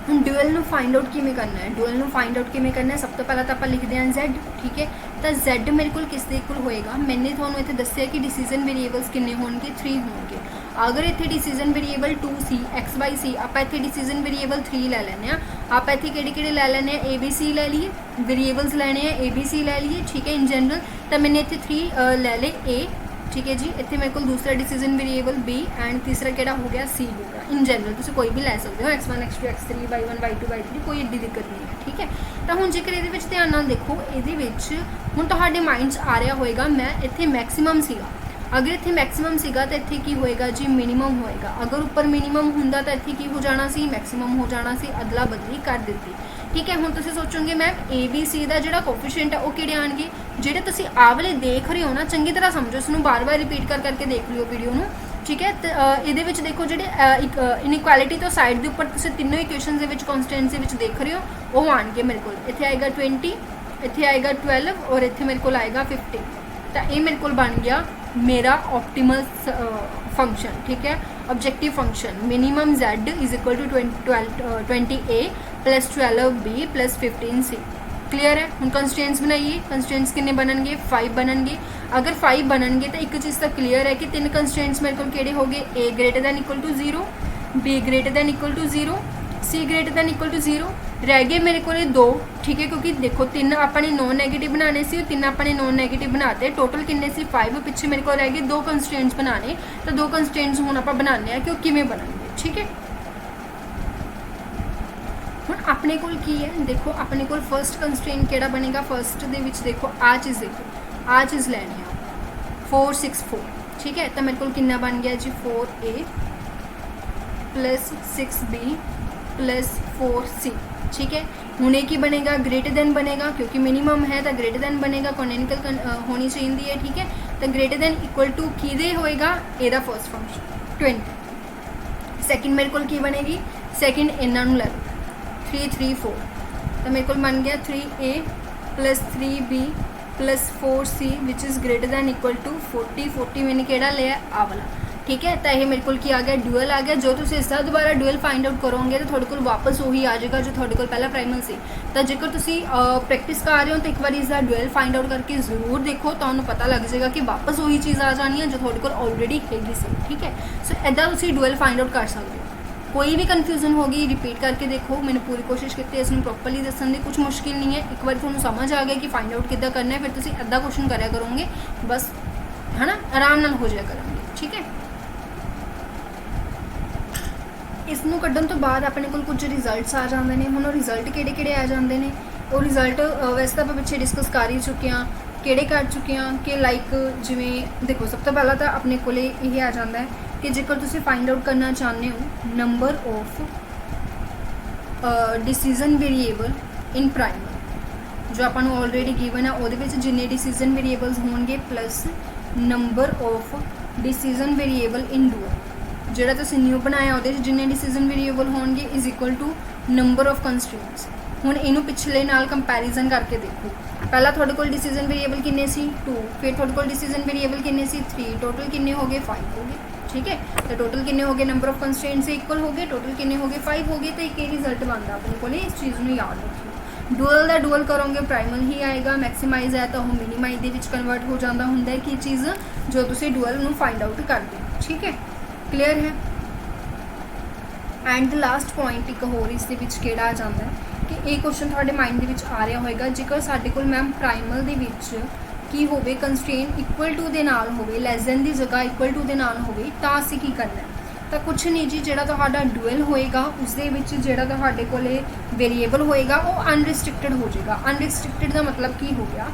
हम डुअल नू फाइंड आउट किवें करना है, डुअल नू फाइंड आउट किवें करना है। सब तो पहला तो आप लिखते हैं Z। ठीक है, तो Z मेरे को किस दे इक्वल होएगा, मैंने थोड़ा इतने दसिया कि डिसीजन वेरीएबल्स किन्ने होंगे 3 होंगे। अगर इतने डिसीजन वेरीएबल 2 सी एक्स वाई सी, आप इतने डिसीजन वेरीएबल 3 ले लेने। आप इतने किहड़े ले लेने, ABC ले लिए, वेरीएबल्स लेने हैं ABC ले लिए। ठीक है, इन जनरल तो मैंने इतने 3 ले ले A। ठीक है जी, इतने मेरे को दूसरा डिसीजन वेरीएबल B एंड तीसरा केड़ा हो गया C होगा। इन जनरल तुम कोई भी लै सकते हो, x1 x2 x3 y1 y2 y3, कोई एड्डी दिक्कत नहीं है। ठीक है, तो हुण जेकर इहदे विच ध्यान नाल देखो, इहदे विच हुण तुहाडे माइंड 'च आ रहा होएगा मैं इत्थे मैक्सीमम सीगा, अगर इत्थे मैक्सीमम सीगा तो इत्थे की होएगा जी मिनीमम होएगा। अगर उपर मिनीमम हुंदा तो इत्थे की हो जाना सी, मैक्सीमम हो जाना सी, अदला बदली कर दित्ती। ठीक है, हुण तुसीं सोचोगे मैम ABC का जिहड़ा कोफिशिएंट है वो किहड़े आउणगे, जिहड़े तुसीं आ वाले देख रहे हो ना, चंगी तरह समझो, इसनूं बार बार रिपीट करके देख लियो वीडियो नूं। ठीक है, तो ये देखो जो इनइक्वालिटी तो साइड के उपर तुसीं तीनों इक्वेशन के कॉन्स्टेंट्स के देख रहे हो, वो आएंगे मेरे को। इत्थे आएगा 20, इत्थे आएगा 12 और इत्थे मेरे को आएगा 50। तो ये मेरे को बन गया मेरा ऑप्टिमल फंक्शन। ठीक है, objective function minimum Z is equal to 20A plus 12B plus 15C। Clear है, हम कंस्ट्रेंट्स बनाइए, कंस्ट्रेंट्स कितने बननगे 5 बननगे। अगर 5 बननगे तो एक चीज़ तो क्लीयर है कि 3 कंस्ट्रेंट्स मेरे को किहड़े हो गए, A greater than equal to 0, B greater than equal to 0, C greater than equal to 0, रह गए मेरे को 2। ठीक है, क्योंकि देखो 3 अपने नॉन नैगेटिव बनाने से, 3 अपने नॉन नैगेटिव बनाते, टोटल किन्ने सी 5, पिछे मेरे को रह गए 2 कंस्ट्रेंट्स बनाने। तो 2 कंस्ट्रेंट्स हुण आपां बनाने कि वो किवें बनणगे। ठीक है, हुण अपने कोल की है, देखो अपने कोल फर्स्ट कंस्ट्रेंट किहड़ा बनेगा, फर्स्ट दे विच देखो आ चीज़, देखो आ चीज़ लैनी है 4 6 4। ठीक है, तो मेरे को कितना बन गया जी 4A plus 6B plus 4C। ठीक है, हुण ये की बनेगा ग्रेटर दैन बनेगा, क्योंकि मिनिमम है तो ग्रेटर दैन बनेगा, कॉन्टिनेंटल होनी चाहिए है। ठीक है, तो ग्रेटर दैन इक्वल टू किहदे होएगा, एदा फर्स्ट फंक्शन 20। सैकेंड मेरे को की बनेगी, सैकेंड इन्हां नूं लै लो 3 3 4, तो मेरे को बन गया 3A plus 3B plus 4C which is greater than equal to 40। 40 मैंने केड़ा लिया आ वाला। ठीक है, तो यह मेरे को आ गया डुअल आ गया। जो तुम इसका दोबारा डुअल फाइंड आउट करोगे तो थोड़े को वापस वही आ जाएगा जो थोड़े को पहला प्राइमल से। तो जेकर तुम प्रैक्टिस कर रहे हो तो एक बार इसका डुअल फाइंड आउट करके जरूर देखो, तो उन्होंने पता लग जाएगा कि वापस वही चीज़ आ जानी है जो थोड़े को ऑलरेडी हैगी सी। ठीक है, सो इदा तुम डुअल फाइंड आउट कर सकते हो। कोई भी कन्फ्यूजन होगी रिपीट करके देखो, मैंने पूरी कोशिश की इसमें प्रॉपरली दसन की, कुछ मुश्किल नहीं है। एक बार थोड़ा समझ आ गया कि फाइंड आउट किद्दां करना है, फिर तुम अद्धा क्वेश्चन कराया करोगे बस, है ना, आराम नाल हो जाया करेंगे। ठीक है, इसनूं कड्ढण तो बाद अपने कोल कुछ रिजल्ट्स आ जाते हैं। हुण रिजल्ट किहड़े आ जाते हैं, वो रिजल्ट वैसे तो आप पिछे डिस्कस कर ही चुके हैं, किहड़े कर चुके हैं कि लाइक जिवें देखो सब तो पहला तो अपने को यह आ जाता है कि जेकर तुसीं फाइंड आउट करना चाहते हो number of decision variable in primal, जो अपन ऑलरेडी गिवन है, वो जिन्ने डिसीजन वेरीएबल्स होंगे plus number of decision variable in dual, जोड़ा तुसीं न्यू बनाया वो जिन्ने डिसीजन वेरीएबल होंगे is equal to number of constraints. हुण इनू पिछले नाल कंपैरिजन करके देखो, पहला थोड़े कोल डिसीजन वेरीएबल किन्ने सी 2, फिर थोड़े कोल डिसीजन वेरीएबल किन्ने सी 3, टोटल किन्ने हो गए 5 हो गए। ठीक है, तो टोटल किन्ने हो गए नंबर ऑफ कंस्ट्रेंट से इक्वल हो गए, टोटल किन्ने हो गए 5 हो गए। तो एक रिजल्ट बनता अपने को, इस चीज़ को याद रखियो। डुअल का डुअल करोगे प्राइमल ही आएगा, मैक्सीमाइज है तो वो मिनीमाइज के कन्वर्ट हो जाता होंगे कि चीज़ जो तुम डुअल में फाइंड आउट करते हो। ठीक है, क्लीयर है। एंड द लास्ट पॉइंट एक होर इस आ जाता है ਕਿ ਇਹ ਕੁਐਸਚਨ ਤੁਹਾਡੇ ਮਾਈਂਡ ਦੇ ਵਿੱਚ ਆ ਰਿਹਾ ਹੋਏਗਾ, ਜੇਕਰ ਸਾਡੇ ਕੋਲ ਮੈਮ ਪ੍ਰਾਈਮਲ ਦੇ ਵਿੱਚ ਕੀ ਹੋਵੇ, ਕੰਸਟ੍ਰੇਨ ਇਕੁਅਲ ਟੂ ਦੇ ਨਾਲ ਹੋਵੇ, ਲੈਸ ਦੈਨ ਦੀ ਜਗ੍ਹਾ ਇਕੁਅਲ ਟੂ ਦੇ ਨਾਲ ਹੋਵੇ, ਤਾਂ ਅਸੀਂ ਕੀ ਕਰਨਾ ਹੈ? ਤਾਂ ਕੁਛ ਨਹੀਂ ਜੀ, ਜਿਹੜਾ ਤੁਹਾਡਾ ਡੂਅਲ ਹੋਏਗਾ ਉਸ ਦੇ ਵਿੱਚ ਜਿਹੜਾ ਤੁਹਾਡੇ ਕੋਲੇ ਵੇਰੀਏਬਲ ਹੋਏਗਾ ਉਹ ਅਨਰਿਸਟ੍ਰਿਕਟਡ ਹੋ ਜਾਏਗਾ। ਅਨਰਿਸਟ੍ਰਿਕਟਡ ਦਾ ਮਤਲਬ ਕੀ ਹੋ ਗਿਆ?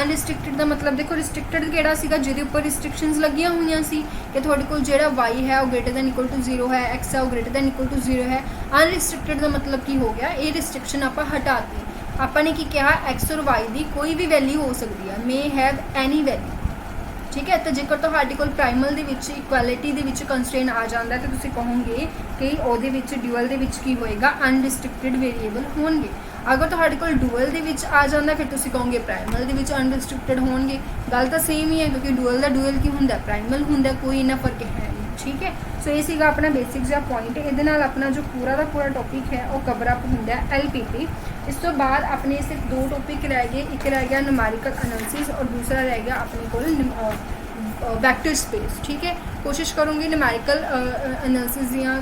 ਅਨਰਿਸਟ੍ਰਿਕਟਡ ਦਾ ਮਤਲਬ ਦੇਖੋ, ਰਿਸਟ੍ਰਿਕਟਡ ਕਿਹੜਾ ਸੀਗਾ? ਜਿਹਦੇ ਉੱਪਰ ਰਿਸਟ੍ਰਿਕਸ਼ਨਸ ਲੱਗੀਆਂ ਹੋਈਆਂ ਸੀ ਕਿ ਤੁਹਾਡੇ ਕੋਲ ਜਿਹੜਾ y ਹੈ ਉਹ ਗ੍ਰੇਟਰ ਦੈਨ ਇਕੁਅਲ ਟੂ 0 ਹੈ, x ਹੈ ਉਹ ਗ੍ਰੇਟਰ ਦੈਨ ਇਕੁਅਲ ਟੂ 0 ਹੈ। ਅਨਰਿਸਟ੍ਰਿਕਟਡ ਦਾ ਮਤਲਬ ਕੀ ਹੋ ਗਿਆ? ਇਹ ਰਿਸਟ੍ਰਿਕਸ਼ਨ ਆਪਾਂ ਹਟਾਤੀ। ਆਪਾਂ ਨੇ ਕੀ ਕਿਹਾ? x ਔਰ y ਦੀ ਕੋਈ ਵੀ ਵੈਲਿਊ ਹੋ ਸਕਦੀ ਹੈ, ਮੇ ਹੈਵ ਐਨੀ ਵੈਲਿਊ, ਠੀਕ ਹੈ। ਤਾਂ ਜੇਕਰ ਤੁਹਾਡੇ ਕੋਲ ਪ੍ਰਾਈਮਲ ਦੇ ਵਿੱਚ ਇਕੁਐਲਿਟੀ ਦੇ ਵਿੱਚ ਕੰਸਟ੍ਰੇਨ ਆ ਜਾਂਦਾ ਤਾਂ ਤੁਸੀਂ ਕਹੋਗੇ ਕਿ ਉਹਦੇ ਵਿੱਚ ਡਿਊਅਲ ਦੇ ਵਿੱਚ ਕੀ ਹੋਏਗਾ? ਅਨਰਿਸਟ੍ਰਿਕਟਡ ਵੇਰੀਏਬਲ ਹੋਣਗੇ। ਅਗਰ ਤੁਹਾਡੇ ਕੋਲ ਡੂਅਲ ਦੇ ਵਿੱਚ ਆ ਜਾਂਦਾ ਫਿਰ ਤੁਸੀਂ ਕਹੋਗੇ ਪ੍ਰਾਈਮਲ ਦੇ ਵਿੱਚ ਅਨਰਿਸਟ੍ਰਿਕਟਡ ਹੋਣਗੇ। ਗੱਲ ਤਾਂ ਸੇਮ ਹੀ ਹੈ, ਕਿਉਂਕਿ ਡੂਅਲ ਦਾ ਡੂਅਲ ਕੀ ਹੁੰਦਾ? ਪ੍ਰਾਈਮਲ ਹੁੰਦਾ, ਕੋਈ ਇੰਨਾ ਫਰਕ ਹੈ ਨਹੀਂ, ਠੀਕ ਹੈ। ਸੋ ਇਹ ਸੀਗਾ ਆਪਣਾ ਬੇਸਿਕ ਜਿਹਾ ਪੁਆਇੰਟ। ਇਹਦੇ ਨਾਲ ਆਪਣਾ ਜੋ ਪੂਰਾ ਦਾ ਪੂਰਾ ਟੌਪਿਕ ਹੈ ਉਹ ਕਵਰ ਅਪ ਹੁੰਦਾ ਹੈ LPP। ਇਸ ਤੋਂ ਬਾਅਦ ਆਪਣੇ ਸਿਰਫ 2 ਟੌਪਿਕ ਰਹਿ ਗਏ, ਇੱਕ ਰਹਿ ਗਿਆ ਨਿਊਮੈਰੀਕਲ ਐਨਾਲਿਸਿਸ ਔਰ ਦੂਸਰਾ ਰਹਿ ਗਿਆ ਆਪਣੇ ਕੋਲ ਵੈਕਟਰ ਸਪੇਸ, ਠੀਕ ਹੈ। ਕੋਸ਼ਿਸ਼ ਕਰੂੰਗੀ ਨਿਊਮੈਰੀਕਲ ਐਨਾਲਿਸਿਸ ਦੀਆਂ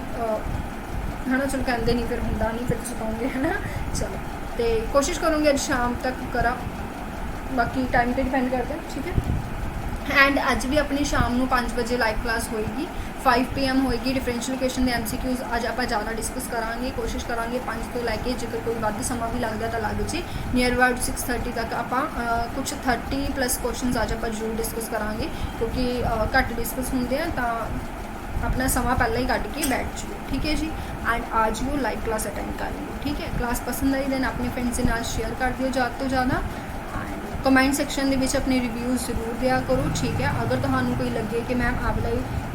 ਹੈ ਨਾ, ਚਲੋ ਕਹਿੰਦੇ ਨਹੀਂ ਫਿਰ ਹੁੰਦਾ ਨਹੀਂ, ਫਿਰ ਤੁਸੀਂ ਕਹੋਗੇ ਹੈ ਨਾ, ਚਲੋ ਤੇ ਕੋਸ਼ਿਸ਼ ਕਰੂੰਗੀ ਅੱਜ ਸ਼ਾਮ ਤੱਕ ਕਰਾਂ, ਬਾਕੀ ਟਾਈਮ 'ਤੇ ਡਿਪੈਂਡ ਕਰਦਾ, ਠੀਕ ਹੈ। ਐਂਡ ਅੱਜ ਵੀ ਆਪਣੀ ਸ਼ਾਮ ਨੂੰ 5 ਵਜੇ ਲਾਈਵ ਕਲਾਸ ਹੋਏਗੀ, 5 PM ਹੋਏਗੀ। ਡਿਫਰੈਂਸ਼ੀਅਲ ਇਕੁਏਸ਼ਨ ਦੇ MCQs ਅੱਜ ਆਪਾਂ ਜ਼ਿਆਦਾ ਡਿਸਕਸ ਕਰਾਂਗੇ, ਕੋਸ਼ਿਸ਼ ਕਰਾਂਗੇ 5 ਤੋਂ ਲੈ ਕੇ, ਜੇਕਰ ਕੋਈ ਵੱਧ ਸਮਾਂ ਵੀ ਲੱਗਦਾ ਤਾਂ ਲੱਗ ਜੇ, ਨੀਅਰ ਅਬਾਊਟ 6:30 ਤੱਕ ਆਪਾਂ ਕੁਛ 30+ ਕੁਐਸਚਨਸ ਅੱਜ ਆਪਾਂ ਜ਼ਰੂਰ ਡਿਸਕਸ ਕਰਾਂਗੇ, ਕਿਉਂਕਿ ਘੱਟ ਡਿਸਕਸ ਹੁੰਦੇ ਆ ਤਾਂ अपना समा पहले ही कट के बैठ जाओ, ठीक है जी। एंड आज वो लाइव क्लास अटेंड कर लियो, ठीक है। क्लास पसंद आई दैन अपने फ्रेंड्स के नाल शेयर कर दियो ज़्यादा तो ज़्यादा। एंड कमेंट सैक्शन दे विच अपने रिव्यूज़ जरूर दिया करो, ठीक है। अगर तुहानू कोई लगे कि मैम आप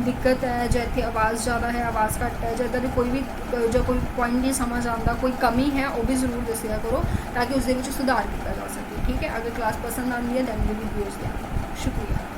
दिक्कत है जो इतने आवाज़ ज़्यादा है, आवाज़ घट है, जो इधर कोई भी जो कोई पॉइंट नहीं समझ आता, कोई कमी है वो भी जरूर दसिया करो ताकि उस सुधार किया जा सके, ठीक है। अगर क्लास पसंद आती है दैन भी रिव्यूज़ दिया करो। शुक्रिया।